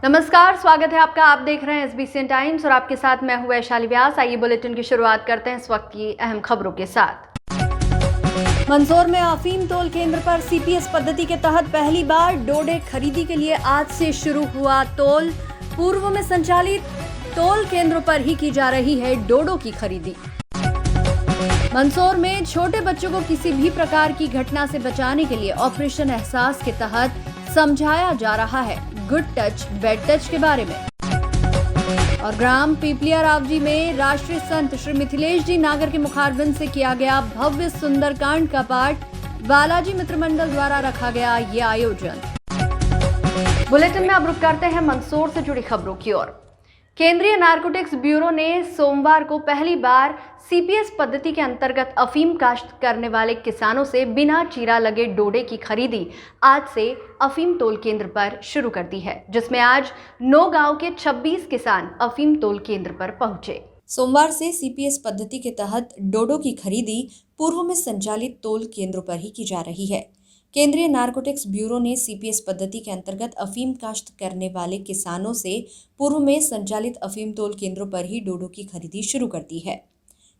नमस्कार, स्वागत है आपका। आप देख रहे हैं SBCN टाइम्स और आपके साथ मैं हूं वैशाली व्यास। आइए बुलेटिन की शुरुआत करते हैं इस वक्त की अहम खबरों के साथ। मंदसौर में अफीम तोल केंद्र पर CPS पद्धति के तहत पहली बार डोडे खरीदी के लिए आज से शुरू हुआ तोल। पूर्व में संचालित तोल केंद्रों पर ही की जा रही है डोडो की खरीदी। मंदसौर में छोटे बच्चों को किसी भी प्रकार की घटना से बचाने के लिए ऑपरेशन एहसास के तहत समझाया जा रहा है गुड टच बैड टच के बारे में। और ग्राम पीपलिया रावजी में राष्ट्रीय संत श्री मिथिलेश जी नागर के मुखारबिंद से किया गया भव्य सुंदरकांड का पाठ। बालाजी मित्र मंडल द्वारा रखा गया ये आयोजन। बुलेटिन में अब रुक करते हैं मंदसौर से जुड़ी खबरों की ओर। केंद्रीय नारकोटिक्स ब्यूरो ने सोमवार को पहली बार CPS पद्धति के अंतर्गत अफीम काश्त करने वाले किसानों से बिना चीरा लगे डोडे की खरीदी आज से अफीम तोल केंद्र पर शुरू कर दी है, जिसमें आज 9 गांव के 26 किसान अफीम तोल केंद्र पर पहुंचे। सोमवार से CPS पद्धति के तहत डोडो की खरीदी पूर्व में संचालित तोल केंद्रों पर ही की जा रही है। केंद्रीय नारकोटिक्स ब्यूरो ने CPS पद्धति के अंतर्गत अफीम काश्त करने वाले किसानों से पूर्व में संचालित अफीम तोल केंद्रों पर ही डोडो की खरीदी शुरू कर दी है।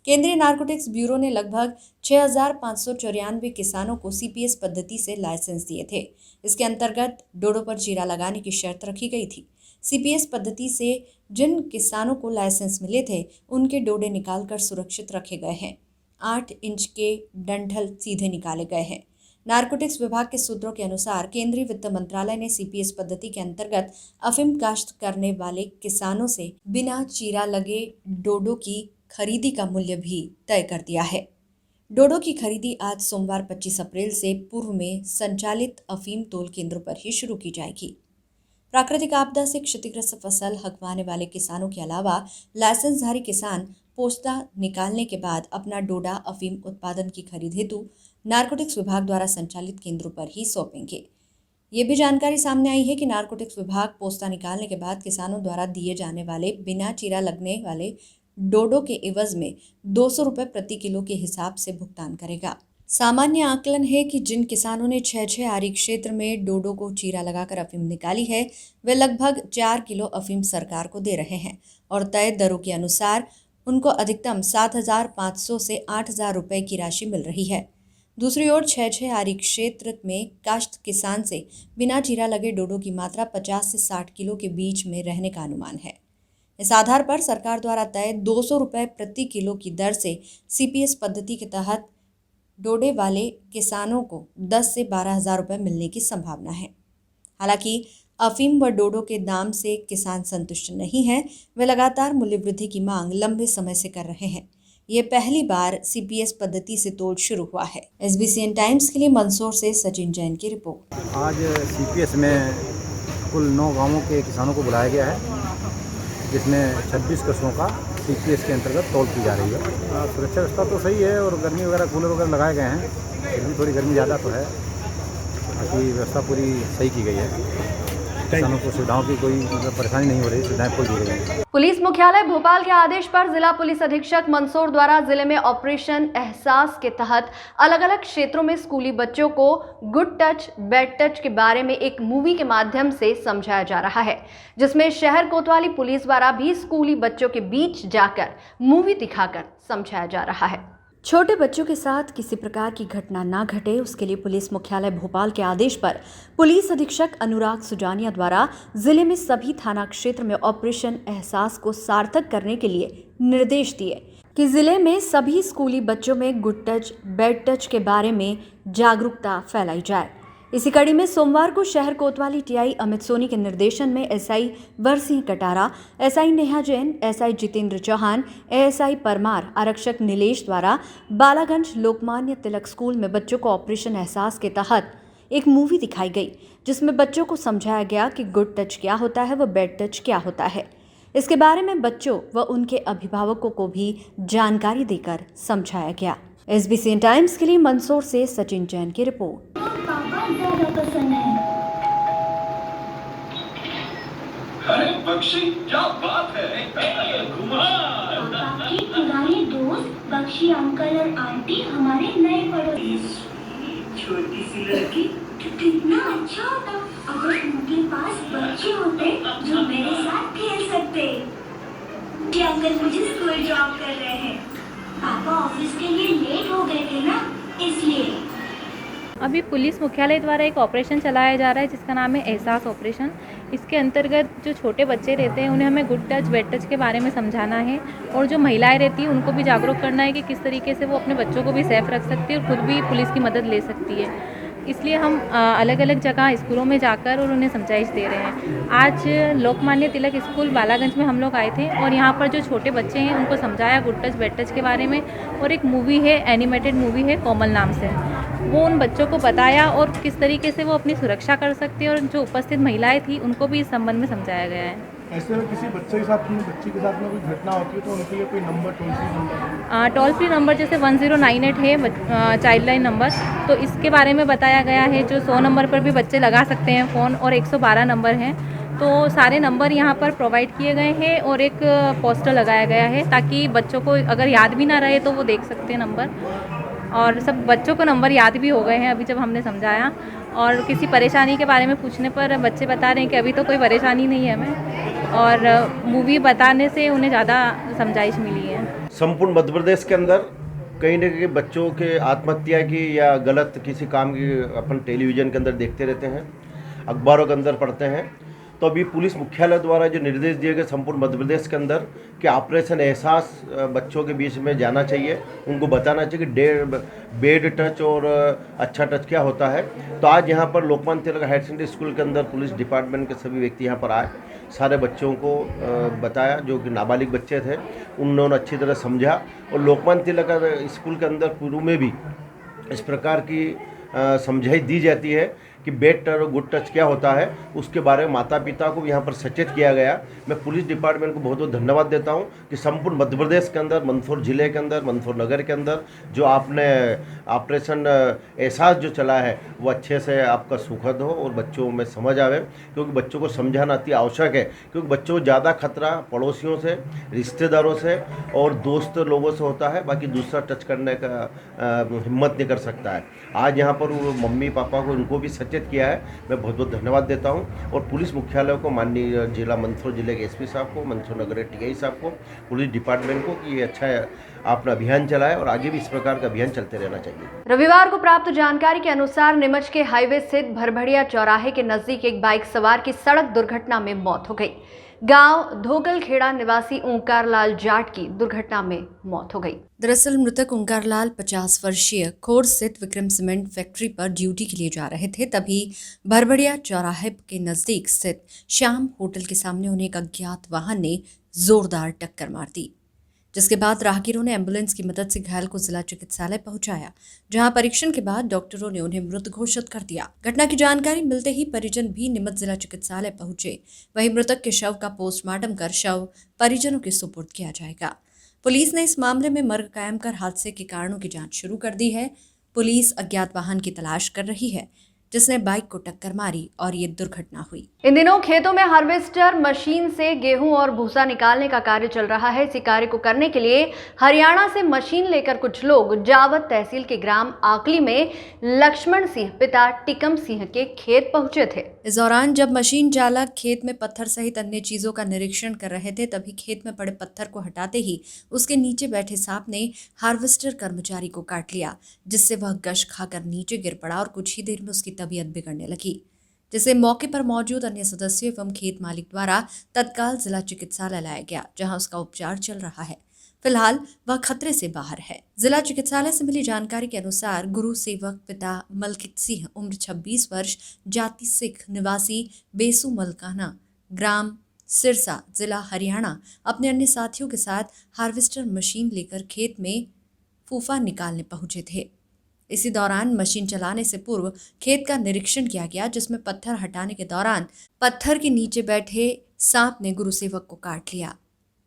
केंद्रीय नारकोटिक्स ब्यूरो ने लगभग 6,594 किसानों को CPS पद्धति से लाइसेंस दिए थे। इसके अंतर्गत डोडो पर चीरा लगाने की शर्त रखी गई थी। CPS पद्धति से जिन किसानों को लाइसेंस मिले थे, उनके डोडे निकालकर सुरक्षित रखे गए हैं। 8 इंच के डंठल सीधे निकाले गए हैं। नारकोटिक्स विभाग के सूत्रों के अनुसार केंद्रीय वित्त मंत्रालय ने CPS पद्धति के अंतर्गत अफीम काश्त करने वाले किसानों से बिना चीरा लगे डोडो की खरीदी का मूल्य भी तय कर दिया है। डोडो की खरीदी आज सोमवार 25 अप्रैल से पूर्व में संचालित अफीम तोल केंद्रों पर ही शुरू की जाएगी। प्राकृतिक आपदा से क्षतिग्रस्त फसल हकवाने वाले किसानों के अलावा लाइसेंसधारी किसान पोस्ता निकालने के बाद अपना डोडा अफीम उत्पादन की खरीद हेतु नारकोटिक्स विभाग द्वारा संचालित केंद्रों पर ही सौंपेंगे। ये भी जानकारी सामने आई है कि नारकोटिक्स विभाग पोस्ता निकालने के बाद किसानों द्वारा दिए जाने वाले बिना चीरा लगने वाले डोडो के एवज में 200 रुपये प्रति किलो के हिसाब से भुगतान करेगा। सामान्य आकलन है कि जिन किसानों ने 6 आरी क्षेत्र में डोडो को चीरा लगाकर अफीम निकाली है, वे लगभग 4 किलो अफीम सरकार को दे रहे हैं और तय दरों के अनुसार उनको अधिकतम 7,500 से 8,000 रुपये की राशि मिल रही है। दूसरी ओर 6 आरी क्षेत्र में काश्त किसान से बिना चीरा लगे डोडो की मात्रा 50 से 60 किलो के बीच में रहने का अनुमान है। इस आधार पर सरकार द्वारा तय 200 रुपये प्रति किलो की दर से CPS पद्धति के तहत डोडे वाले किसानों को 10 से 12,000 रुपये मिलने की संभावना है। हालांकि अफीम व डोडो के दाम से किसान संतुष्ट नहीं हैं। वे लगातार मूल्य वृद्धि की मांग लंबे समय से कर रहे हैं। ये पहली बार CPS पद्धति से तोल शुरू हुआ है। SBCN टाइम्स के लिए मंदसौर से सचिन जैन की रिपोर्ट। आज CPS में कुल 9 गांवों के किसानों को बुलाया गया है, जिसमें 26 कस्बों का CPS के अंतर्गत तौल की जा रही है। सुरक्षा व्यवस्था तो सही है और गर्मी वगैरह कूलर वगैरह लगाए गए हैं, फिर भी थोड़ी गर्मी ज़्यादा तो है। बाकी व्यवस्था पूरी सही की गई है। किसानों को सुविधाओं की कोई परेशानी नहीं हो रही, सुविधाएं खोल दी गई हैं। पुलिस मुख्यालय भोपाल के आदेश पर जिला पुलिस अधीक्षक मंदसौर द्वारा जिले में ऑपरेशन एहसास के तहत अलग अलग क्षेत्रों में स्कूली बच्चों को गुड टच बैड टच के बारे में एक मूवी के माध्यम से समझाया जा रहा है, जिसमें शहर कोतवाली पुलिस द्वारा भी स्कूली बच्चों के बीच जाकर मूवी दिखाकर समझाया जा रहा है। छोटे बच्चों के साथ किसी प्रकार की घटना ना घटे, उसके लिए पुलिस मुख्यालय भोपाल के आदेश पर पुलिस अधीक्षक अनुराग सुजानिया द्वारा जिले में सभी थाना क्षेत्र में ऑपरेशन एहसास को सार्थक करने के लिए निर्देश दिए कि जिले में सभी स्कूली बच्चों में गुड टच बैड टच के बारे में जागरूकता फैलाई जाए। इसी कड़ी में सोमवार को शहर कोतवाली TI अमित सोनी के निर्देशन में SI वरसिंह Katara, SI Neha Jain, SI Jitendra Chauhan, ASI Parmar, आरक्षक नीलेश द्वारा बालागंज लोकमान्य तिलक स्कूल में बच्चों को ऑपरेशन एहसास के तहत एक मूवी दिखाई गई, जिसमें बच्चों को समझाया गया कि गुड टच क्या होता है व बैड टच क्या होता है। इसके बारे में बच्चों व उनके अभिभावकों को भी जानकारी देकर समझाया गया। SBCN टाइम्स के लिए मंदसौर से सचिन जैन की रिपोर्ट। ज्यादा पसंद है। अरे बख्शी, क्या बात है? आपके पुराने दोस्त बख्शी अंकल और आंटी हमारे नए पड़ोसी। छोटी सी लड़की कितना अच्छा होता अगर उनके पास बच्चे होते जो मेरे साथ खेल सकते। कि अंकल मुझे स्कूल ड्रॉप कर रहे हैं। पापा ऑफिस के लिए लेट हो गए थे ना, इसलिए। अभी पुलिस मुख्यालय द्वारा एक ऑपरेशन चलाया जा रहा है जिसका नाम है एहसास ऑपरेशन। इसके अंतर्गत जो छोटे बच्चे रहते हैं उन्हें हमें गुड टच बैड टच के बारे में समझाना है, और जो महिलाएं रहती हैं उनको भी जागरूक करना है कि किस तरीके से वो अपने बच्चों को भी सेफ रख सकती है और खुद भी पुलिस की मदद ले सकती है। इसलिए हम अलग अलग जगह स्कूलों में जाकर और उन्हें समझाइश दे रहे हैं। आज लोकमान्य तिलक स्कूल बालागंज में हम लोग आए थे और यहाँ पर जो छोटे बच्चे हैं उनको समझाया गुड टच बैड टच के बारे में, और एक मूवी है, एनिमेटेड मूवी है कोमल नाम से, वो उन बच्चों को बताया और किस तरीके से वो अपनी सुरक्षा कर सकते हैं, और जो उपस्थित महिलाएं थी उनको भी इस संबंध में समझाया गया है। ऐसे में किसी बच्चे के साथ में कोई घटना होती है तो उनके लिए कोई नंबर, टोल फ्री नंबर जैसे 1098 है चाइल्ड लाइन नंबर, तो इसके बारे में बताया गया है। जो 100 नंबर पर भी बच्चे लगा सकते हैं फ़ोन, और 112 नंबर हैं, तो सारे नंबर यहाँ पर प्रोवाइड किए गए हैं और एक पोस्टर लगाया गया है ताकि बच्चों को अगर याद भी ना रहे तो वो देख सकते हैं नंबर, और सब बच्चों को नंबर याद भी हो गए हैं अभी जब हमने समझाया। और किसी परेशानी के बारे में पूछने पर बच्चे बता रहे हैं कि अभी तो कोई परेशानी नहीं है हमें, और मूवी बताने से उन्हें ज़्यादा समझाइश मिली है। संपूर्ण मध्य प्रदेश के अंदर कहीं न कहीं बच्चों के आत्महत्या की या गलत किसी काम की अपन टेलीविज़न के अंदर देखते रहते हैं, अखबारों के अंदर पढ़ते हैं। तो अभी पुलिस मुख्यालय द्वारा जो निर्देश दिए गए संपूर्ण मध्य प्रदेश के अंदर कि ऑपरेशन एहसास बच्चों के बीच में जाना चाहिए, उनको बताना चाहिए कि बेड टच और अच्छा टच क्या होता है। तो आज यहाँ पर Lokmanya Tilak higher secondary school के अंदर पुलिस डिपार्टमेंट के सभी व्यक्ति यहाँ पर आए, सारे बच्चों को बताया, जो कि नाबालिग बच्चे थे उन्होंने अच्छी तरह समझा। और लोकमान्य तिलक स्कूल के अंदर पूर्व में भी इस प्रकार की समझाई दी जाती है कि बेड टच और गुड टच क्या होता है, उसके बारे में माता पिता को यहाँ पर सचेत किया गया। मैं पुलिस डिपार्टमेंट को बहुत बहुत धन्यवाद देता हूँ कि संपूर्ण मध्य प्रदेश के अंदर, मंदसौर जिले के अंदर, मंदसौर नगर के अंदर जो आपने ऑपरेशन एहसास जो चला है वो अच्छे से आपका सुखद हो और बच्चों में समझ आवे, क्योंकि बच्चों को समझाना अति आवश्यक है। क्योंकि बच्चों को ज़्यादा खतरा पड़ोसियों से, रिश्तेदारों से और दोस्त लोगों से होता है, बाकी दूसरा टच करने का हिम्मत नहीं कर सकता है। आज यहाँ पर वो मम्मी पापा को उनको भी सचेत किया है, मैं बहुत बहुत धन्यवाद देता हूँ। और पुलिस मुख्यालय को, माननीय जिला मंदसौर जिले के एसपी साहब को, मंदसौर नगर टीआई साहब को, पुलिस डिपार्टमेंट को कि ये अच्छा आपने अभियान चलाया और आगे भी इस प्रकार का अभियान चलते रहना चाहिए। रविवार को प्राप्त जानकारी के अनुसार नीमच के हाईवे स्थित भरभड़िया चौराहे के नजदीक एक बाइक सवार की सड़क दुर्घटना में मौत हो गई। गांव धोगलखेड़ा निवासी ओंकार लाल जाट की दुर्घटना में मौत हो गई। दरअसल मृतक ओंकार लाल 50 वर्षीय खोर स्थित विक्रम सीमेंट फैक्ट्री पर ड्यूटी के लिए जा रहे थे, तभी भरभड़िया चौराहे के नजदीक स्थित श्याम होटल के सामने उन्हें एक अज्ञात वाहन ने जोरदार टक्कर मार दी, जिसके बाद राहगीरों ने एम्बुलेंस की मदद से घायल को जिला चिकित्सालय पहुंचाया, जहां परीक्षण के बाद डॉक्टरों ने उन्हें मृत घोषित कर दिया। घटना की जानकारी मिलते ही परिजन भी नीमच जिला चिकित्सालय पहुंचे। वहीं मृतक के शव का पोस्टमार्टम कर शव परिजनों के सुपुर्द किया जाएगा। पुलिस ने इस मामले में मर्ग कायम कर हादसे के कारणों की जांच शुरू कर दी है। पुलिस अज्ञात वाहन की तलाश कर रही है जिसने बाइक को टक्कर मारी और ये दुर्घटना हुई। इन दिनों खेतों में हार्वेस्टर मशीन से गेहूं और भूसा निकालने का कार्य चल रहा है। इसी कार्य को करने के लिए हरियाणा से मशीन लेकर कुछ लोग जावत तहसील के ग्राम आकली में लक्ष्मण सिंह पिता टिकम सिंह के खेत पहुंचे थे। इस दौरान जब मशीन चालक खेत में पत्थर सहित अन्य चीजों का निरीक्षण कर रहे थे, तभी खेत में पड़े पत्थर को हटाते ही उसके नीचे बैठे सांप ने हार्वेस्टर कर्मचारी को काट लिया, जिससे वह गश खाकर नीचे गिर पड़ा और कुछ ही देर में उसकी तबीयत बिगड़ने लगी, जिसे मौके पर मौजूद अन्य सदस्यों एवं खेत मालिक द्वारा तत्काल जिला चिकित्सालय लाया गया, जहां उसका उपचार चल रहा है। फिलहाल वह खतरे से बाहर है। जिला चिकित्सालय से मिली जानकारी के अनुसार गुरु सेवक पिता मलकित सिंह, उम्र 26 वर्ष, जाति सिख, निवासी बेसू मलकाना, ग्राम सिरसा, जिला हरियाणा, अपने अन्य साथियों के साथ हार्वेस्टर मशीन लेकर खेत में फूफा निकालने पहुंचे थे। इसी दौरान मशीन चलाने से पूर्व खेत का निरीक्षण किया गया, जिसमें पत्थर हटाने के दौरान पत्थर के नीचे बैठे सांप ने गुरुसेवक को काट लिया,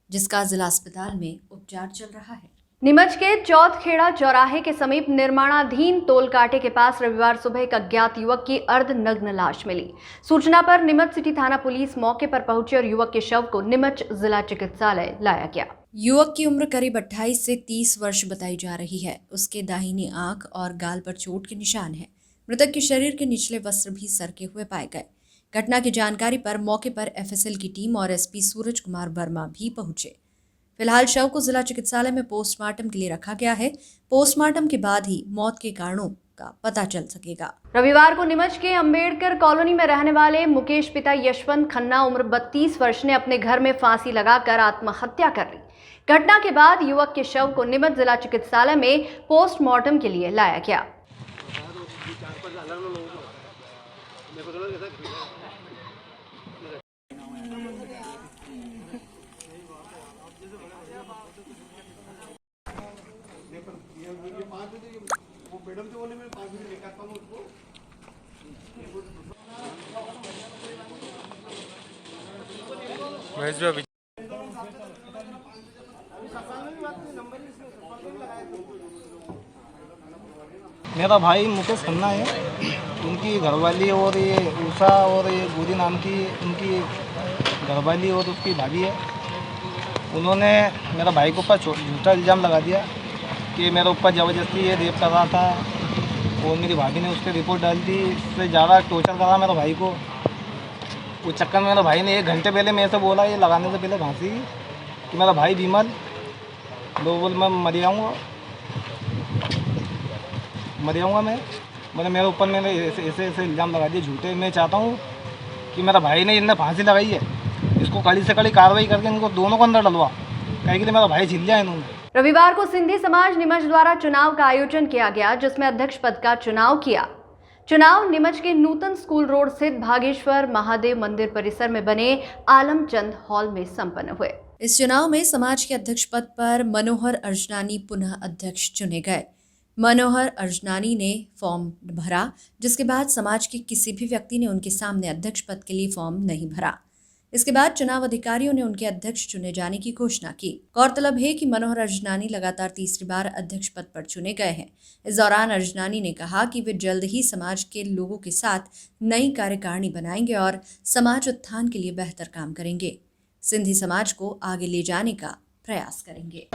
जिसका जिला अस्पताल में उपचार चल रहा है। नीमच के चौथखेड़ा चौराहे के समीप निर्माणाधीन टोल कांटे के पास रविवार सुबह एक अज्ञात युवक की अर्धनग्न लाश मिली। सूचना पर नीमच सिटी थाना पुलिस मौके पर पहुंची और युवक के शव को नीमच जिला चिकित्सालय लाया गया। युवक की उम्र करीब 28 से 30 वर्ष बताई जा रही है। उसके दाहिनी आंख और गाल पर चोट के निशान है। मृतक के शरीर के निचले वस्त्र भी सरके हुए पाए गए। घटना की जानकारी पर मौके पर एफएसएल की टीम और एसपी सूरज कुमार वर्मा भी पहुंचे। फिलहाल शव को जिला चिकित्सालय में पोस्टमार्टम के लिए रखा गया है। पोस्टमार्टम के बाद ही मौत के कारणों का पता चल सकेगा। रविवार को नीमच के अंबेडकर कॉलोनी में रहने वाले मुकेश पिता यशवंत खन्ना उम्र 32 वर्ष ने अपने घर में फांसी लगाकर आत्महत्या कर ली। घटना के बाद युवक के शव को नीमच जिला चिकित्सालय में पोस्टमार्टम के लिए लाया गया। मेरा भाई मुकेश खन्ना है, उनकी घरवाली और ये उषा और ये गोरी नाम की उनकी घरवाली और उसकी भाभी है। उन्होंने मेरा भाई के ऊपर झूठा इल्ज़ाम लगा दिया कि मेरे ऊपर ज़बरदस्ती ये रेप कर रहा था और मेरी भाभी ने उसकी रिपोर्ट डाल दी। इससे ज़्यादा टॉर्चर करा मेरे भाई को। उस चक्कर में मेरे भाई ने 1 घंटे पहले मेरे से बोला, ये लगाने से पहले फांसी, कि मेरा भाई विमल बोल मैं मर जाऊँगा मैंने मेरे ऊपर मैंने ऐसे इल्ज़ाम लगा दिए झूठे। मैं चाहता हूँ कि मेरा भाई ने इनने फांसी लगाई है, इसको कड़ी से कड़ी कार्रवाई करके इनको दोनों को अंदर डलवा, कहीं के लिए मेरा भाई छिल जाए इन्होंने। रविवार को सिंधी समाज नीमच द्वारा चुनाव का आयोजन किया गया, जिसमें अध्यक्ष पद का चुनाव किया। चुनाव नीमच के नूतन स्कूल रोड स्थित भागेश्वर महादेव मंदिर परिसर में बने आलमचंद हॉल में संपन्न हुए। इस चुनाव में समाज के अध्यक्ष पद पर मनोहर अर्जनानी पुनः अध्यक्ष चुने गए। मनोहर अर्जनानी ने फॉर्म भरा, जिसके बाद समाज के किसी भी व्यक्ति ने उनके सामने अध्यक्ष पद के लिए फॉर्म नहीं भरा। इसके बाद चुनाव अधिकारियों ने उनके अध्यक्ष चुने जाने की घोषणा की। गौरतलब है कि मनोहर अर्जनानी लगातार तीसरी बार अध्यक्ष पद पर चुने गए हैं। इस दौरान अर्जनानी ने कहा कि वे जल्द ही समाज के लोगों के साथ नई कार्यकारिणी बनाएंगे और समाज उत्थान के लिए बेहतर काम करेंगे। सिंधी समाज को आगे ले जाने का प्रयास करेंगे।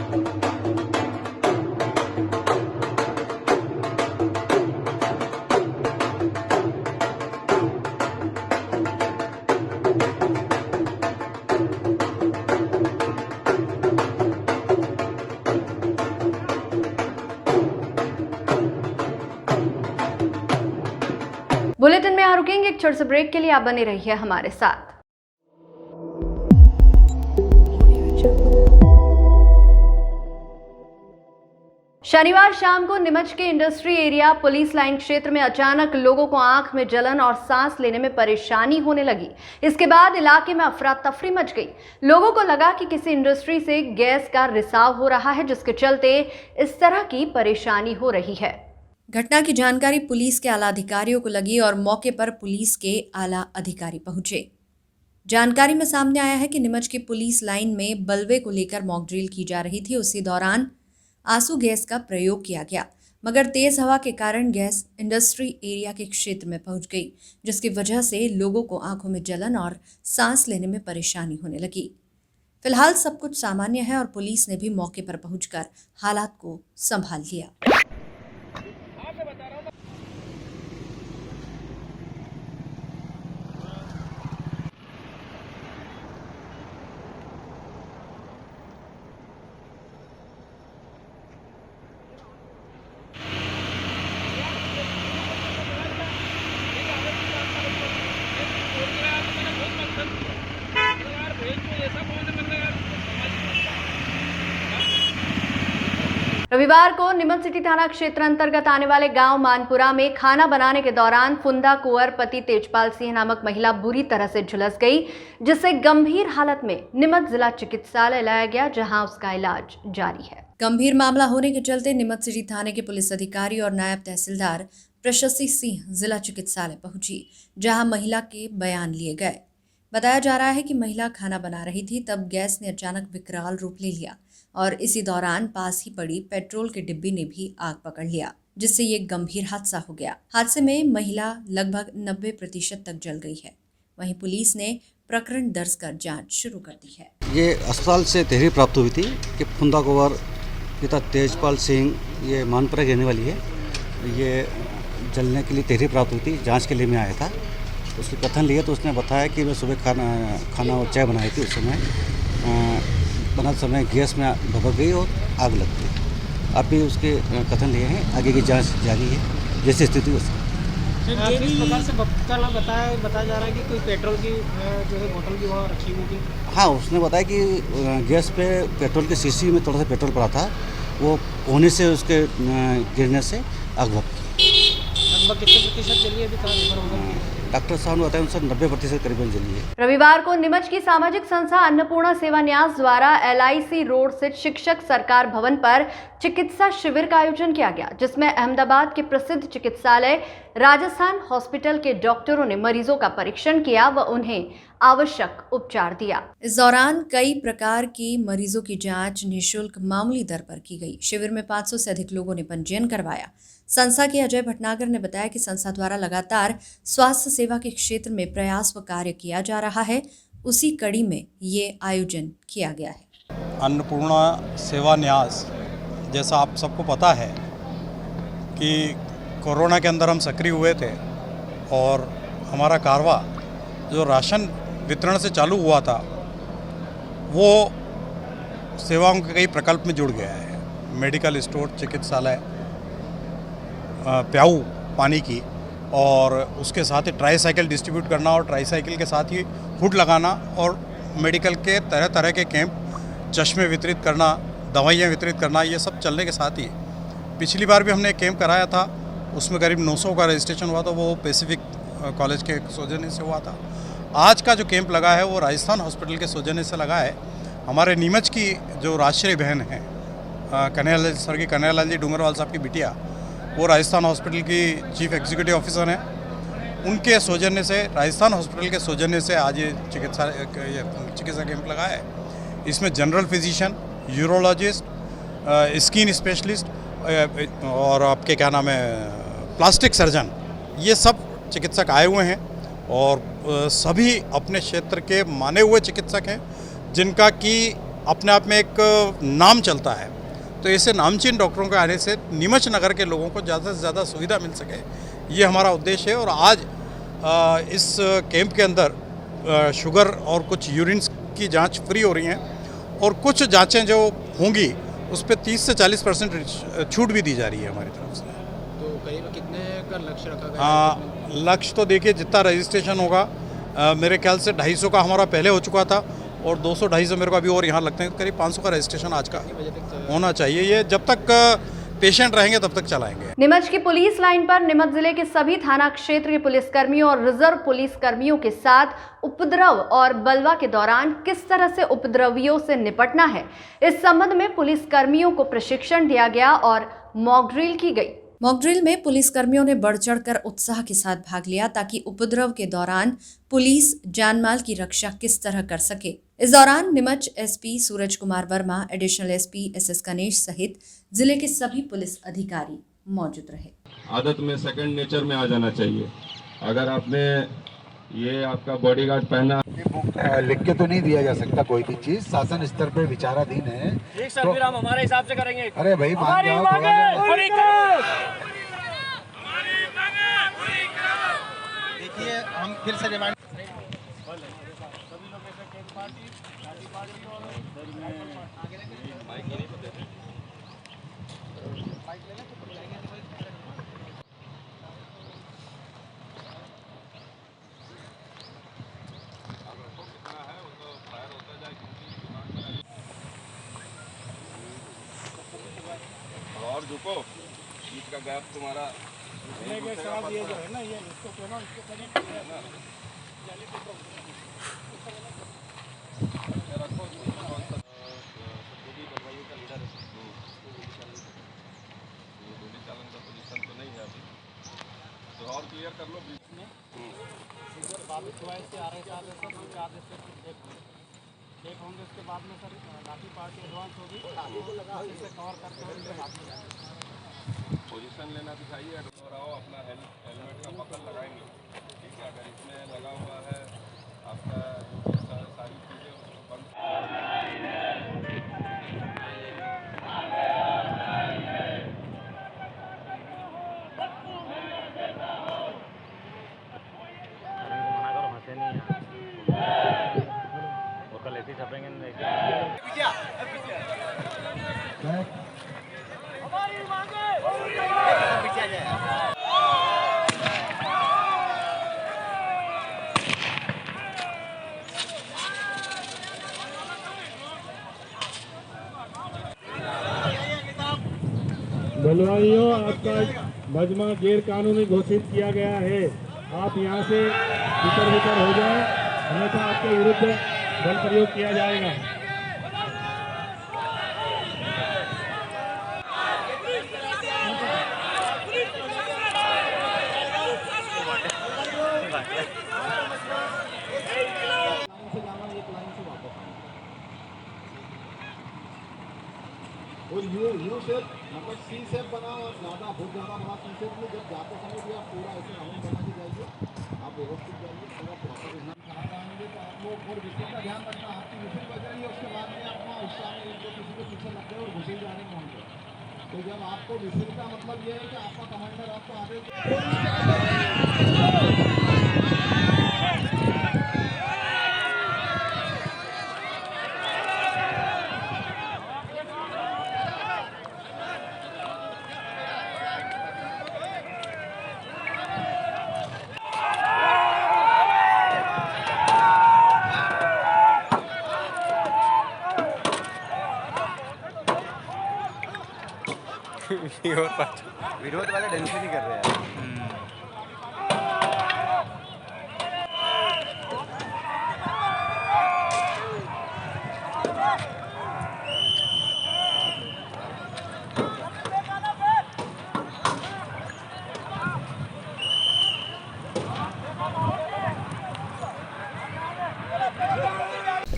बुलेटिन में यहाँ रुकेंगे एक छोटे से ब्रेक के लिए। आप बने रहिए हमारे साथ। शनिवार शाम को नीमच के इंडस्ट्री एरिया पुलिस लाइन क्षेत्र में अचानक लोगों को आंख में जलन और सांस लेने में परेशानी होने लगी। इसके बाद इलाके में अफरा तफरी मच गई। लोगों को लगा कि किसी इंडस्ट्री से गैस का रिसाव हो रहा है, जिसके चलते इस तरह की परेशानी हो रही है। घटना की जानकारी पुलिस के आला अधिकारियों को लगी और मौके पर पुलिस के आला अधिकारी पहुंचे। जानकारी में सामने आया है कि नीमच की पुलिस लाइन में बलवे को लेकर मॉक ड्रिल की जा रही थी। उसी दौरान आंसू गैस का प्रयोग किया गया, मगर तेज हवा के कारण गैस इंडस्ट्री एरिया के क्षेत्र में पहुंच गई, जिसकी वजह से लोगों को आंखों में जलन और सांस लेने में परेशानी होने लगी। फिलहाल सब कुछ सामान्य है और पुलिस ने भी मौके पर पहुंचकर हालात को संभाल लिया। रविवार को नीमच सिटी थाना क्षेत्र अंतर्गत आने वाले गांव मानपुरा में खाना बनाने के दौरान फुंदा कुंवर पति तेजपाल सिंह नामक महिला बुरी तरह से झुलस गई, जिसे गंभीर हालत में नीमच जिला चिकित्सालय लाया गया, जहां उसका इलाज जारी है। गंभीर मामला होने के चलते नीमच सिटी थाने के पुलिस अधिकारी और नायब तहसीलदार प्रशस्ति सिंह जिला चिकित्सालय पहुंची, जहां महिला के बयान लिए गए। बताया जा रहा है कि महिला खाना बना रही थी, तब गैस ने अचानक विकराल रूप ले लिया और इसी दौरान पास ही पड़ी पेट्रोल के डिब्बे ने भी आग पकड़ लिया, जिससे ये गंभीर हादसा हो गया। हादसे में महिला लगभग 90% तक जल गई है। वहीं पुलिस ने प्रकरण दर्ज कर जांच शुरू कर दी है। ये अस्पताल से तहरीर प्राप्त हुई थी कि फुंदा कुंवर पिता तेजपाल सिंह ये मानपुरा की रहने वाली है। ये जलने के लिए तहरीर प्राप्त हुई थी, जांच के लिए मैं आया था। उसके कथन लिए तो उसने बताया कि मैं सुबह खाना और चाय बनाई थी, उस समय बनाते समय गैस में भभक गई और आग लग गई। अब भी उसके कथन लिए हैं, आगे की जांच जारी है, जैसी स्थिति वैसे। किस प्रकार से बताया जा रहा है कि कोई पेट्रोल की जो है बोतल भी वहाँ रखी हुई थी। हाँ, उसने बताया कि गैस पे पेट्रोल की शीशी में थोड़ा सा पेट्रोल पड़ा था, वो होने से उसके गिरने से आग भभकी। लगभग कितने प्रतिशत जली है अभी कहाँ निर्भर होगा? डॉक्टर साहब ने बताया उनसे 90% करीबन जली है। रविवार को नीमच की सामाजिक संस्था अन्नपूर्णा सेवा न्यास द्वारा LIC रोड स्थित शिक्षक सरकार भवन पर चिकित्सा शिविर का आयोजन किया गया, जिसमें अहमदाबाद के प्रसिद्ध चिकित्सालय राजस्थान हॉस्पिटल के डॉक्टरों ने मरीजों का परीक्षण किया व उन्हें आवश्यक उपचार दिया। इस दौरान कई प्रकार की मरीजों की जांच निःशुल्क मामूली दर पर की गई। शिविर में 500 से अधिक लोगों ने पंजीयन करवाया। संस्था के अजय भटनागर ने बताया कि संस्था द्वारा लगातार स्वास्थ्य सेवा के क्षेत्र में प्रयास व कार्य किया जा रहा है, उसी कड़ी में ये आयोजन किया गया है। अन्नपूर्णा सेवा न्यास, जैसा आप सबको पता है कि कोरोना के अंदर हम सक्रिय हुए थे और हमारा कारवा जो राशन वितरण से चालू हुआ था वो सेवाओं के कई प्रकल्प में जुड़ गया है। मेडिकल स्टोर, चिकित्सालय, प्याऊ पानी की, और उसके साथ ही ट्राईसाइकिल डिस्ट्रीब्यूट करना और ट्राईसाइकिल के साथ ही हुड लगाना और मेडिकल के तरह तरह के कैंप, चश्मे वितरित करना, दवाइयाँ वितरित करना, ये सब चलने के साथ ही पिछली बार भी हमने एक कैंप कराया था, उसमें करीब 900 का रजिस्ट्रेशन हुआ था, वो पैसिफिक कॉलेज के सौजन्य से हुआ था। आज का जो कैंप लगा है वो राजस्थान हॉस्पिटल के सौजन्य से लगा है। हमारे नीमच की जो राष्ट्रीय बहन है कन्हैयालाल स्वर्गीय कन्हैयालाल जी डूंगरवाल साहब की बिटिया, वो राजस्थान हॉस्पिटल की चीफ एग्जीक्यूटिव ऑफिसर हैं। उनके सौजन्य से, राजस्थान हॉस्पिटल के सौजन्य से आज ये चिकित्सा कैंप लगा है। इसमें general physician, urologist, skin specialist और आपके क्या नाम है प्लास्टिक सर्जन, ये सब चिकित्सक आए हुए हैं और सभी अपने क्षेत्र के माने हुए चिकित्सक हैं जिनका कि अपने आप में एक नाम चलता है। तो ऐसे नामचीन डॉक्टरों के आने से नीमच नगर के लोगों को ज़्यादा से ज़्यादा सुविधा मिल सके, ये हमारा उद्देश्य है। और आज इस कैंप के अंदर शुगर और कुछ यूरिन्स की जांच फ्री हो रही हैं और कुछ जांचें जो होंगी उस पर 30 से 40% छूट भी दी जा रही है हमारी तरफ से। तो करीब कितने का लक्ष्य रखा गया? लक्ष्य तो देखिए जितना रजिस्ट्रेशन होगा, मेरे ख्याल से 250 का हमारा पहले हो चुका था और 200-250 मेरे को अभी और यहाँ लगते हैं, करीब 500 का रजिस्ट्रेशन आज का होना चाहिए। ये जब तक पेशेंट रहेंगे तब तक चलाएंगे। नीमच की पुलिस लाइन पर नीमच जिले के सभी थाना क्षेत्र के पुलिसकर्मियों और रिजर्व पुलिस कर्मियों के साथ उपद्रव और बलवा के दौरान किस तरह से उपद्रवियों से निपटना है, इस संबंध में पुलिसकर्मियों को प्रशिक्षण दिया गया और मॉक ड्रिल की गई। मॉक ड्रिल में पुलिसकर्मियों ने बढ़ चढ़कर उत्साह के साथ भाग लिया ताकि उपद्रव के दौरान पुलिस जानमाल की रक्षा किस तरह कर सके। इस दौरान Neemuch SP Suraj Kumar Verma, additional SP SS Ganesh सहित जिले के सभी पुलिस अधिकारी मौजूद रहे। आदत में, सेकंड नेचर में आ जाना चाहिए। अगर आपने ये आपका बॉडीगार्ड पहना, लिख के तो नहीं दिया जा सकता कोई भी चीज, शासन स्तर पे विचाराधीन है। तो हम हमारे हिसाब से करेंगे। अरे भाई मान जाओ थोड़ा। देखिए हम फिर से रिमाइंड और झुको, बीच का गैप तुम्हारा ये जो है ना, ये इसको कहना, इसको करीब रखो। कौन सा गोली बनवाइयों का लीडर है, ये गोली चालन का पोजीशन तो नहीं है अभी, तो और क्लियर कर लो बीच में। से आ रहे सर, एक होंगे, उसके बाद में सर लाठी पार्टी एडवांस होगी, इसे कवर करके पोजीशन लेना दिखाइए और आओ, अपना हेलमेट का पकड़ लगाएंगे। ठीक है, अगर इसमें लगा हुआ है आपका जो भी सारी चीज़ें उसको बंद। बलवाइयों, आपका मजमा गैर कानूनी घोषित किया गया है। आप यहाँ से बितर हो जाएं, अन्यथा आपके विरुद्ध बल प्रयोग किया जाएगा। और यू शेप मतलब सी शेप बना और ज़्यादा बहुत ज़्यादा बड़ा सी शेप में जब जाते समय भी आप पूरा ऐसे राउंड बना के जाइए, आप व्यवस्थित जाइए, पूरा प्रॉपर इंसान खड़ा कराएंगे तो आप लोग और विषय का ध्यान रखना, आपकी विषय बजाइए, उसके बाद में अपना उत्साह में एक किसी के पीछे लग गए और घुसे जा रहे हैं। तो जब आपको विषय का मतलब ये है कि आपका कमांडर आपको आदेश विरोध वाले ढंग से नहीं कर रहे हैं।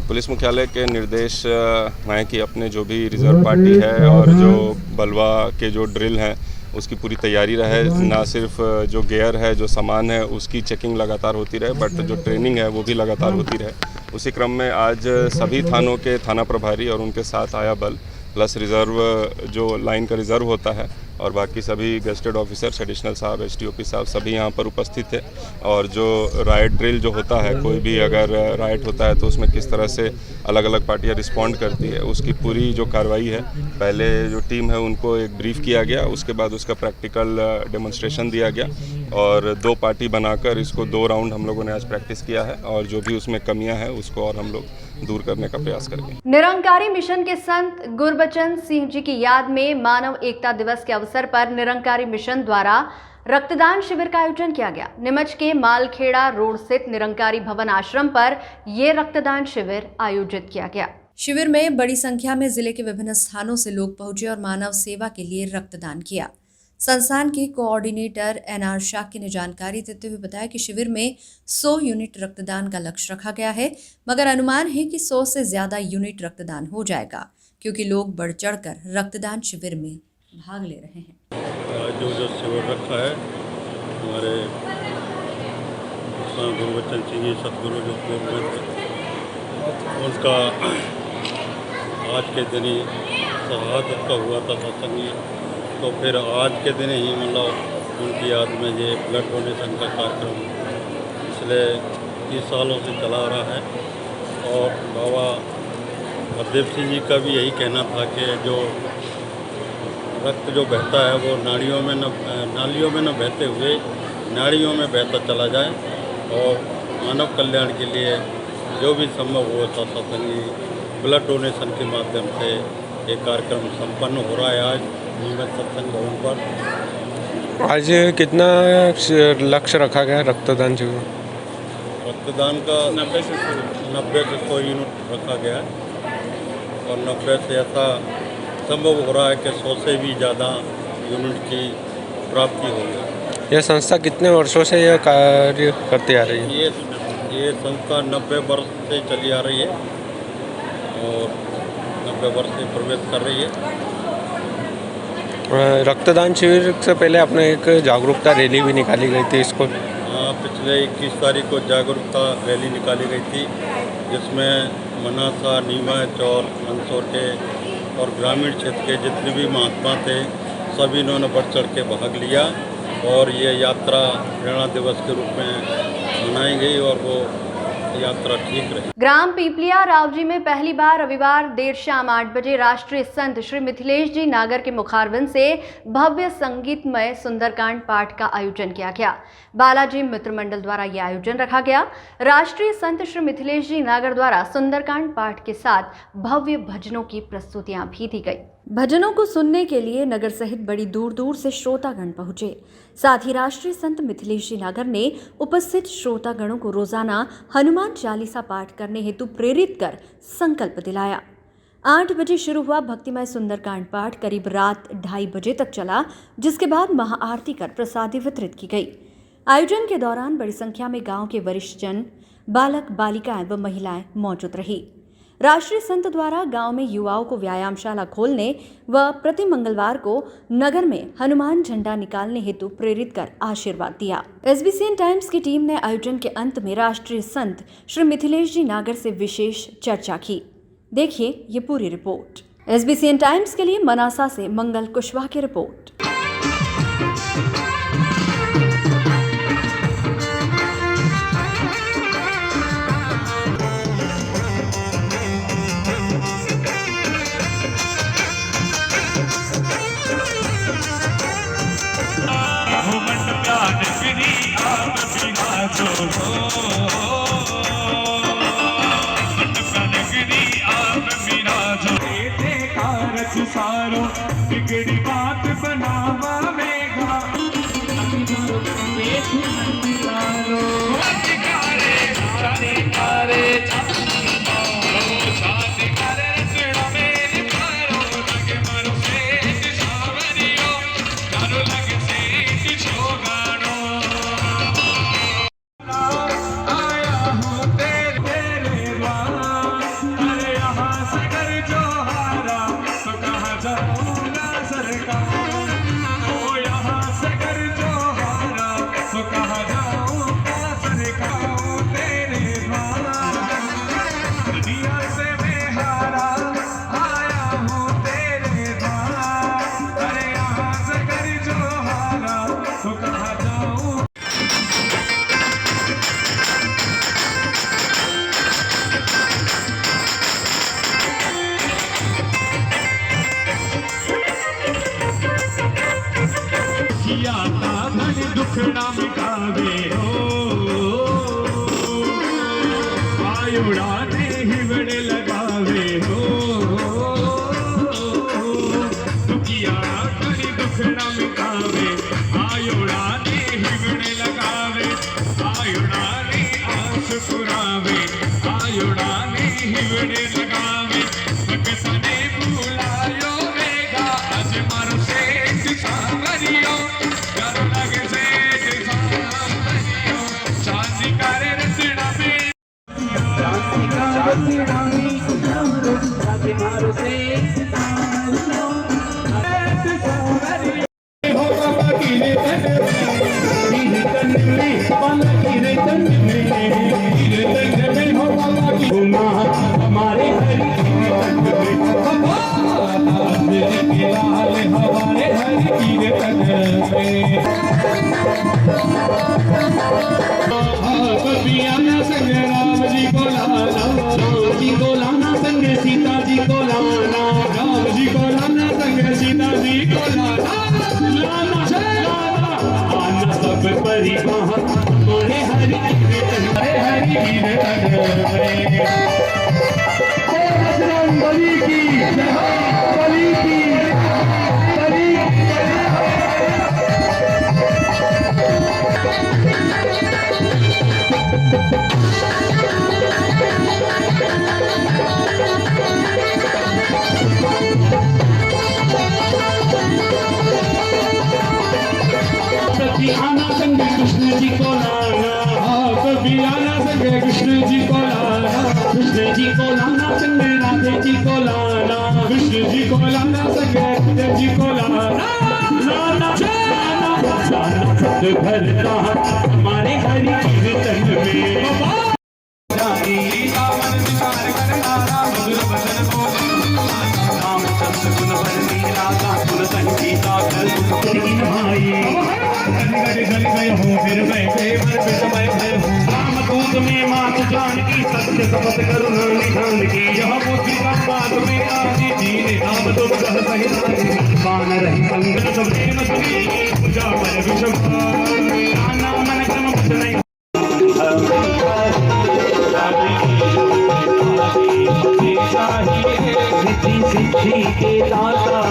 पुलिस मुख्यालय के निर्देश हैं कि अपने जो भी रिज़र्व पार्टी है और जो बलवा के जो ड्रिल हैं उसकी पूरी तैयारी रहे। ना सिर्फ जो गियर है, जो सामान है, उसकी चेकिंग लगातार होती रहे, बट जो ट्रेनिंग है वो भी लगातार होती रहे। उसी क्रम में आज सभी थानों के थाना प्रभारी और उनके साथ आया बल प्लस रिज़र्व जो लाइन का रिज़र्व होता है और बाकी सभी गेस्टेड ऑफिसर्स, एडिशनल साहब, एसडीओपी साहब सभी यहाँ पर उपस्थित थे। और जो राइट ड्रिल जो होता है, कोई भी अगर राइट होता है तो उसमें किस तरह से अलग अलग पार्टियाँ रिस्पॉन्ड करती है, उसकी पूरी जो कार्रवाई है, पहले जो टीम है उनको एक ब्रीफ किया गया, उसके बाद उसका प्रैक्टिकल डेमोन्स्ट्रेशन दिया गया और 2 पार्टी बनाकर इसको 2 राउंड हम लोगों ने आज प्रैक्टिस किया है और जो भी उसमें कमियाँ हैं उसको और हम लोग दूर करने का प्रयास करेंगे। निरंकारी मिशन के संत गुरबचन सिंह जी की याद में मानव एकता दिवस के अवसर पर निरंकारी मिशन द्वारा रक्तदान शिविर का आयोजन किया गया। नीमच के मालखेड़ा रोड स्थित निरंकारी भवन आश्रम पर यह रक्तदान शिविर आयोजित किया गया। शिविर में बड़ी संख्या में जिले के विभिन्न स्थानों से लोग पहुंचे और मानव सेवा के लिए रक्तदान किया। संस्थान के कोऑर्डिनेटर एनआर शाक्य ने जानकारी देते हुए बताया कि शिविर में 100 यूनिट रक्तदान का लक्ष्य रखा गया है, मगर अनुमान है कि 100 से ज्यादा यूनिट रक्तदान हो जाएगा क्योंकि लोग बढ़ चढ़कर रक्तदान शिविर में भाग ले रहे हैं। जो शिविर रखा है हमारे गुरबचन सिंह जी सतगुरु जो पूर्व उनका आज के दिन ही शहादत का हुआ था सत्संगी, तो फिर आज के दिन ही मतलब उनकी याद में ये ब्लड डोनेशन का कार्यक्रम पिछले 30 सालों से चला आ रहा है। और बाबा हरदेव सिंह जी का भी यही कहना था कि जो रक्त जो बहता है वो नालियों में न बहते हुए नाड़ियों में बहता चला जाए और मानव कल्याण के लिए जो भी संभव हो सत्संगी ब्लड डोनेशन के माध्यम से एक कार्यक्रम संपन्न हो रहा है आज नीमच सत्संग भवन पर। आज कितना लक्ष्य रखा गया रक्तदान शिविर? रक्तदान का 90 से 100 यूनिट रखा गया है और 90 से ऐसा संभव हो रहा है कि 100 से भी ज़्यादा यूनिट की प्राप्ति होगी। यह संस्था कितने वर्षों से यह कार्य करती आ रही है? ये संस्था 90 वर्ष से चली आ रही है और 90 वर्ष से प्रवेश कर रही है। रक्तदान शिविर से पहले आपने एक जागरूकता रैली भी निकाली गई थी इसको? पिछले 21 तारीख को जागरूकता रैली निकाली गई थी जिसमें मनासा, नीमच और मंदसौर के और ग्रामीण क्षेत्र के जितने भी महात्मा थे सभी इन्होंने बढ़ चढ़ के भाग लिया और ये यात्रा प्रेरणा दिवस के रूप में मनाई गई और वो यात्रा ठीक रही। ग्राम पीपलिया रावजी में पहली बार रविवार देर शाम 8 बजे राष्ट्रीय संत श्री मिथिलेश जी नागर के मुखारविंद से भव्य संगीतमय सुंदरकांड पाठ का आयोजन किया गया। बालाजी मित्र मंडल द्वारा यह आयोजन रखा गया। राष्ट्रीय संत श्री मिथिलेश जी नागर द्वारा सुंदरकांड पाठ के साथ भव्य भजनों की प्रस्तुतियां भी दी गई। भजनों को सुनने के लिए नगर सहित बड़ी दूर दूर से श्रोतागण पहुंचे। साथ ही राष्ट्रीय संत मिथिलेश जी नागर ने उपस्थित श्रोतागणों को रोजाना हनुमान चालीसा पाठ करने हेतु प्रेरित कर संकल्प दिलाया। 8 बजे शुरू हुआ भक्तिमय सुंदरकांड पाठ करीब रात 2:30 बजे तक चला, जिसके बाद महाआरती कर प्रसादी वितरित की गई। आयोजन के दौरान बड़ी संख्या में गांव के वरिष्ठ जन, बालक बालिकाएं व महिलाएं मौजूद रही। राष्ट्रीय संत द्वारा गांव में युवाओं को व्यायामशाला खोलने व प्रति मंगलवार को नगर में हनुमान झंडा निकालने हेतु प्रेरित कर आशीर्वाद दिया। SBCN टाइम्स की टीम ने आयोजन के अंत में राष्ट्रीय संत श्री मिथिलेश जी नागर से विशेष चर्चा की। देखिए ये पूरी रिपोर्ट। SBCN टाइम्स के लिए मनासा से मंगल कुशवाहा की रिपोर्ट। सारो बिगड़ी बात बनावा मेघा दुखड़ा मिटावे हो आयुड़ा ने हिवड़े लगावे हो दुखिया कहीं दुखड़ा मिटावे आयुड़ा ने हिवड़े लगावे आयुड़ा ने आस पुरावे आयुड़ा ने हिवड़े लगावे भगत ने बुलायो मेगा आज मारो से सांवरियो हमारे संग राम जी को लाना, राम जी को लाना संग सीता जी को लाना, राम जी को लाना संग सीता जी को लाना, आना सब परिवार हमारे हरि बलि की बलि की आना संग कृष्ण जी को लाना, कभी आना संग कृष्ण जी को लाना, कृष्ण जी को लाना संग राधे जी को लाना, कृष्ण जी को लाना संग राधे जी को लाना, लाना सब घर का हमारे हरि कीर्तन में सावन विचार करना मधुर भजन बोल रामचंद्र गुण भरनी राधा गुण संगीता गए हो फिर गए राम दूत में मात जान की सत्य शपथ करुणा निधान की यह बुद्धि का बात में आदि जी ने नाम तो कह सही मान रही संगत प्रेम सुनी पूजा पर विषम नाम मन क्रम नहीं सिद्धि के दाता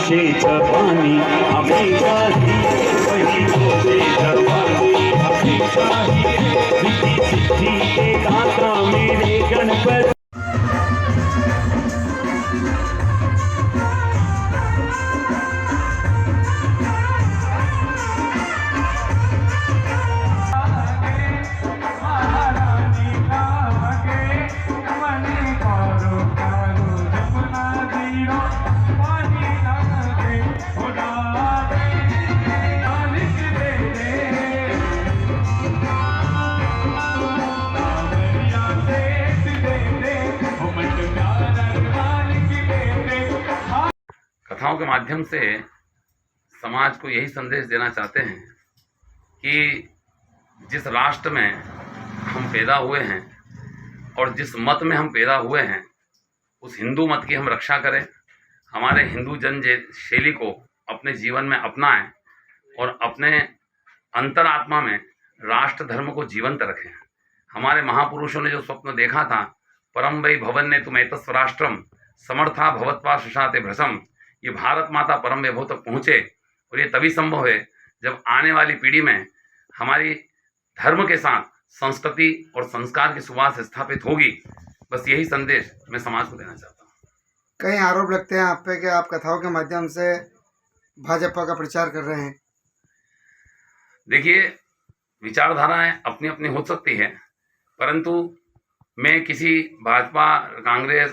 आशेचं पाणी आम्ही काही बहिणीचे जवानी आम्ही काही भीती सिद्धी के दाता मेरे गणपती कथाओं के माध्यम से समाज को यही संदेश देना चाहते हैं कि जिस राष्ट्र में हम पैदा हुए हैं और जिस मत में हम पैदा हुए हैं उस हिंदू मत की हम रक्षा करें, हमारे हिंदू जन शैली को अपने जीवन में अपनाएं और अपने अंतरात्मा में राष्ट्र धर्म को जीवंत रखें। हमारे महापुरुषों ने जो स्वप्न देखा था, परम वै भवन ने तुम एतस्व राष्ट्रम समर्था भवत्वा सुशाते भ्रसम, ये भारत माता परम वैभव तक पहुँचे और ये तभी संभव है जब आने वाली पीढ़ी में हमारी धर्म के साथ संस्कृति और संस्कार की सुवास स्थापित होगी। बस यही संदेश मैं समाज को देना चाहता हूँ। कई आरोप लगते हैं आप पे कि आप कथाओं के माध्यम से भाजपा का प्रचार कर रहे हैं। देखिए, विचारधाराएं अपनी अपनी हो सकती है, परंतु मैं किसी भाजपा, कांग्रेस,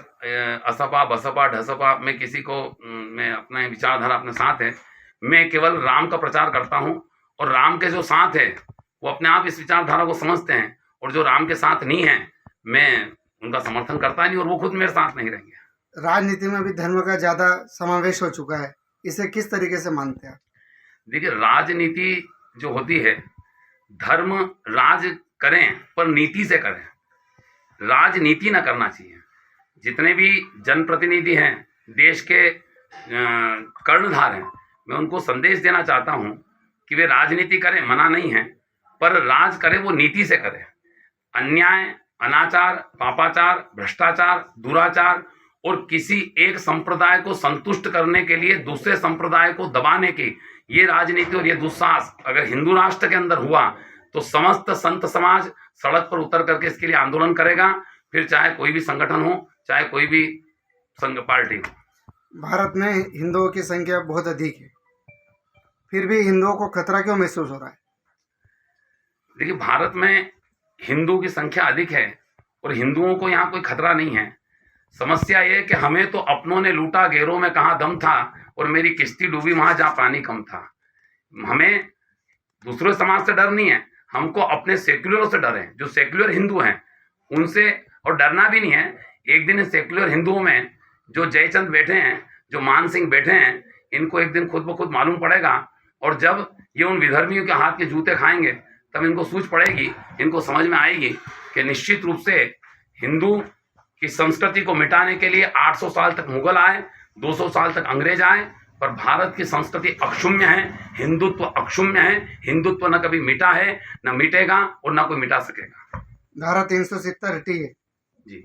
असपा, बसपा, ढसपा में किसी को मैं अपना विचारधारा अपने साथ है। मैं केवल राम का प्रचार करता हूं और राम के जो साथ है वो अपने आप इस विचारधारा को समझते हैं, और जो राम के साथ नहीं है मैं उनका समर्थन करता नहीं और वो खुद मेरे साथ नहीं रहेंगे। राजनीति में भी धर्म का ज़्यादा समावेश हो चुका है, इसे किस तरीके से मानते हैं? देखिए, राजनीति जो होती है, धर्म राज करें पर नीति से करें, राजनीति ना करना चाहिए। जितने भी जनप्रतिनिधि हैं, देश के कर्णधार हैं, मैं उनको संदेश देना चाहता हूं कि वे राजनीति करें, मना नहीं है, पर राज करें वो नीति से करें। अन्याय, अनाचार, पापाचार, भ्रष्टाचार, दुराचार और किसी एक संप्रदाय को संतुष्ट करने के लिए दूसरे संप्रदाय को दबाने की ये राजनीति और ये दुस्साहस अगर हिंदू राष्ट्र के अंदर हुआ तो समस्त संत समाज सड़क पर उतर करके इसके लिए आंदोलन करेगा, फिर चाहे कोई भी संगठन हो, चाहे कोई भी संघ पार्टी हो। भारत में हिंदुओं की संख्या बहुत अधिक है, फिर भी हिंदुओं को खतरा क्यों महसूस हो रहा है? देखिए, भारत में हिंदू की संख्या अधिक है और हिंदुओं को यहाँ कोई खतरा नहीं है। समस्या ये कि हमें तो अपनों ने लूटा, गैरों में कहाँ दम था, और मेरी किश्ती डूबी वहाँ जहाँ पानी कम था। हमें दूसरे समाज से डर नहीं है, हमको अपने सेक्युलरों से डर है, जो सेक्युलर हिंदू हैं उनसे, और डरना भी नहीं है। एक दिन सेक्युलर हिंदुओं में जो जयचंद बैठे हैं, जो मान सिंह बैठे हैं, इनको एक दिन खुद ब खुद मालूम पड़ेगा, और जब ये उन विधर्मियों के हाथ के जूते खाएंगे तब इनको सूझ पड़ेगी, इनको समझ में आएगी कि निश्चित रूप से हिंदू की संस्कृति को मिटाने के लिए 800 साल तक मुगल आए, 200 साल तक अंग्रेज आए, पर भारत की संस्कृति अक्षुण्य है, हिंदुत्व अक्षुण्य है। हिंदुत्व न कभी मिटा है, न मिटेगा और न कोई मिटा सकेगा। धारा 370 हटी है जी,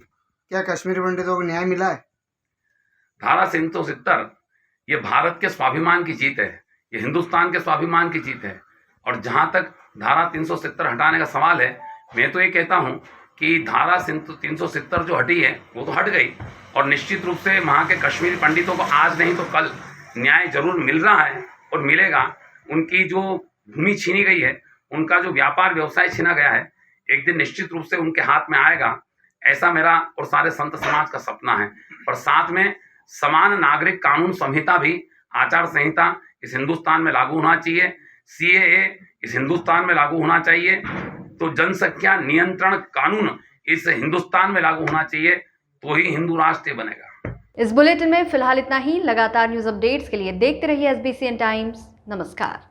क्या कश्मीरी पंडितों को न्याय मिला है? धारा 370 ये भारत के स्वाभिमान की जीत है, ये हिंदुस्तान के स्वाभिमान की जीत है। और जहाँ तक धारा 370 हटाने का सवाल है, मैं तो ये कहता हूँ कि धारा 370 जो हटी है वो तो हट गई, और निश्चित रूप से वहाँ के कश्मीरी पंडितों को आज नहीं तो कल न्याय जरूर मिल रहा है और मिलेगा। उनकी जो भूमि छीनी गई है, उनका जो व्यापार व्यवसाय छीना गया है, एक दिन निश्चित रूप से उनके हाथ में आएगा, ऐसा मेरा और सारे संत समाज का सपना है। और साथ में समान नागरिक कानून संहिता भी, आचार संहिता इस हिंदुस्तान में लागू होना चाहिए, CAA इस हिंदुस्तान में लागू होना चाहिए, तो जनसंख्या नियंत्रण कानून इस हिंदुस्तान में लागू होना चाहिए, तो ही हिंदू राष्ट्र बनेगा। इस बुलेटिन में फिलहाल इतना ही। लगातार न्यूज अपडेट्स के लिए देखते रहिए SBCN टाइम्स। नमस्कार।